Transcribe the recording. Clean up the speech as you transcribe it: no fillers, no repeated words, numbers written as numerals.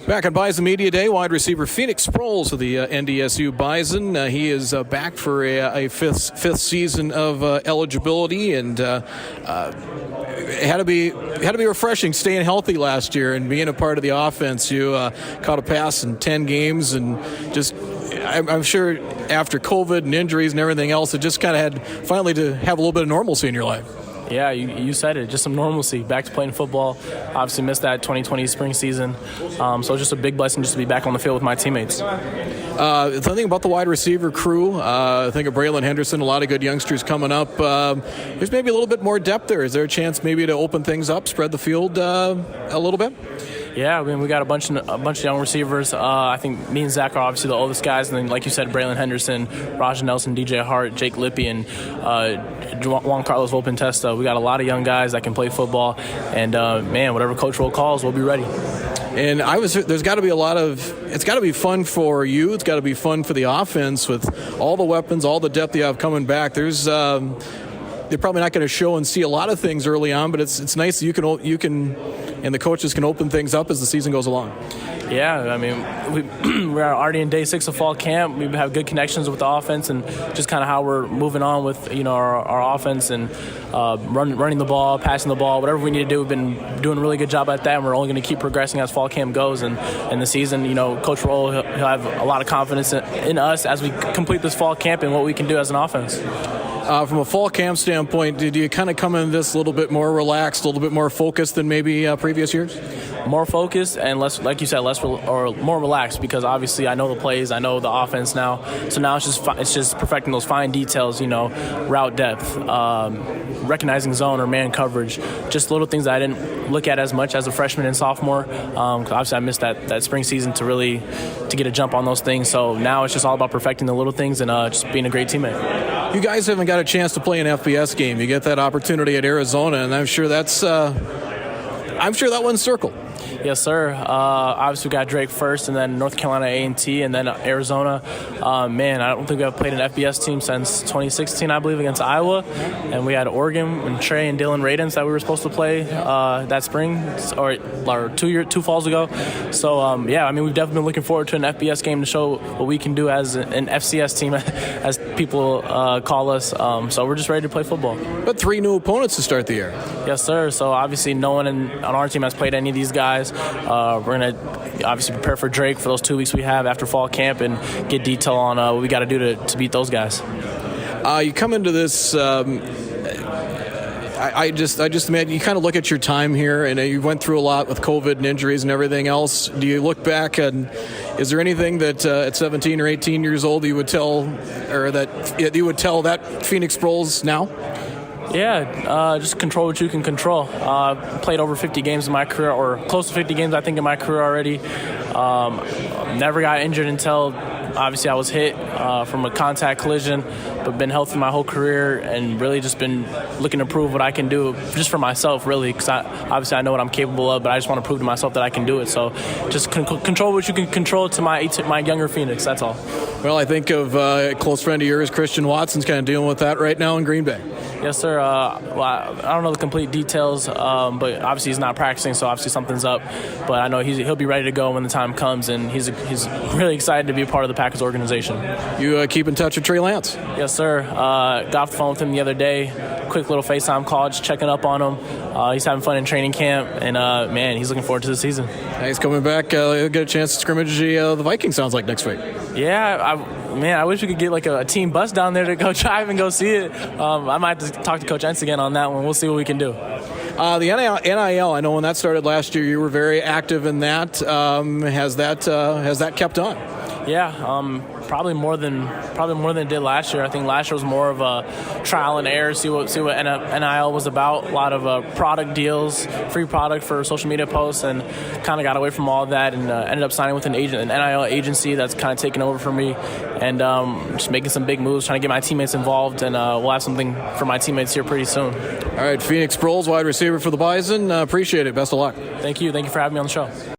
Back on Bison Media Day, wide receiver Phoenix Sproles of the NDSU Bison. He is back for a fifth season of eligibility, and it had to be refreshing staying healthy last year and being a part of the offense. You caught a pass in 10 games, and just I'm sure after COVID and injuries and everything else, it just kind of had finally to have a little bit of normalcy in your life. Yeah, you said it. Just some normalcy. Back to playing football. Obviously missed that 2020 spring season. So it's just a big blessing just to be back on the field with my teammates. Something about the wide receiver crew. I think of Braylon Henderson, a lot of good youngsters coming up. There's maybe a little bit more depth there. Is there a chance maybe to open things up, spread the field a little bit? Yeah, I mean, we got a bunch of young receivers. I think me and Zach are obviously the oldest guys, and then, like you said, Braylon Henderson, Raj Nelson, DJ Hart, Jake Lippy, and Juan Carlos Volpentesta. We got a lot of young guys that can play football, and man, whatever Coach Roll calls, we'll be ready. And there's got to be it's got to be fun for you. It's got to be fun for the offense with all the weapons, all the depth you have coming back. They're probably not going to show and see a lot of things early on, but it's nice that you can and the coaches can open things up as the season goes along. Yeah, I mean, we're already in day 6 of fall camp. We have good connections with the offense, and just kind of how we're moving on with our offense and running the ball, passing the ball, whatever we need to do. We've been doing a really good job at that, and we're only going to keep progressing as fall camp goes. And in the season, Coach Roll, he'll have a lot of confidence in us as we complete this fall camp and what we can do as an offense. From a fall camp standpoint, did you kind of come in this a little bit more relaxed, a little bit more focused than maybe previous years? More focused and less, like you said, more relaxed, because obviously I know the plays, I know the offense now. So now it's just perfecting those fine details, route depth, recognizing zone or man coverage, just little things that I didn't look at as much as a freshman and sophomore. 'Cause obviously I missed that spring season to get a jump on those things. So now it's just all about perfecting the little things and just being a great teammate. You guys haven't got a chance to play an FBS game. You get that opportunity at Arizona, and I'm sure that one's circled. Yes, sir. Obviously, we got Drake first, and then North Carolina A&T, and then Arizona. Man, I don't think we've played an FBS team since 2016, I believe, against Iowa. And we had Oregon and Trey and Dylan Radens that we were supposed to play that spring or 2 falls ago. So, yeah, I mean, we've definitely been looking forward to an FBS game to show what we can do as an FCS team, as people call us. So we're just ready to play football. But 3 new opponents to start the year. Yes, sir. So, obviously, no one on our team has played any of these guys. We're going to obviously prepare for Drake for those 2 weeks we have after fall camp and get detail on what we got to do to beat those guys. You come into this, I just imagine you kind of look at your time here, and you went through a lot with COVID and injuries and everything else. Do you look back, and is there anything that at 17 or 18 years old you would tell that Phoenix Sproles now? Yeah, just control what you can control. Played over 50 games in my career, or close to 50 games, I think, in my career already. Never got injured until, obviously, I was hit from a contact collision, but been healthy my whole career and really just been looking to prove what I can do just for myself, really, because obviously I know what I'm capable of, but I just want to prove to myself that I can do it. So just control what you can control to my younger Phoenix, that's all. Well, I think of a close friend of yours, Christian Watson's kind of dealing with that right now in Green Bay. Yes, sir. Well, I don't know the complete details, but obviously he's not practicing, so obviously something's up. But I know he'll be ready to go when the time comes, and he's really excited to be a part of the Packers organization. You keep in touch with Trey Lance? Yes, sir. Got off the phone with him the other day. Quick little FaceTime call, just checking up on him. He's having fun in training camp, and man, he's looking forward to the season. He's coming back. He'll get a chance to scrimmage the Vikings, sounds like, next week. Yeah, I wish we could get like a team bus down there to go drive and go see it. I might have to talk to Coach Entz again on that one. We'll see what we can do. The NIL, I know when that started last year, you were very active in that. Has that kept on? Yeah, probably more than it did last year. I think last year was more of a trial and error, see what NIL was about. A lot of product deals, free product for social media posts, and kind of got away from all of that and ended up signing with an NIL agency that's kind of taken over for me, and just making some big moves, trying to get my teammates involved, and we'll have something for my teammates here pretty soon. All right, Phoenix Sproles, wide receiver for the Bison. Appreciate it. Best of luck. Thank you. Thank you for having me on the show.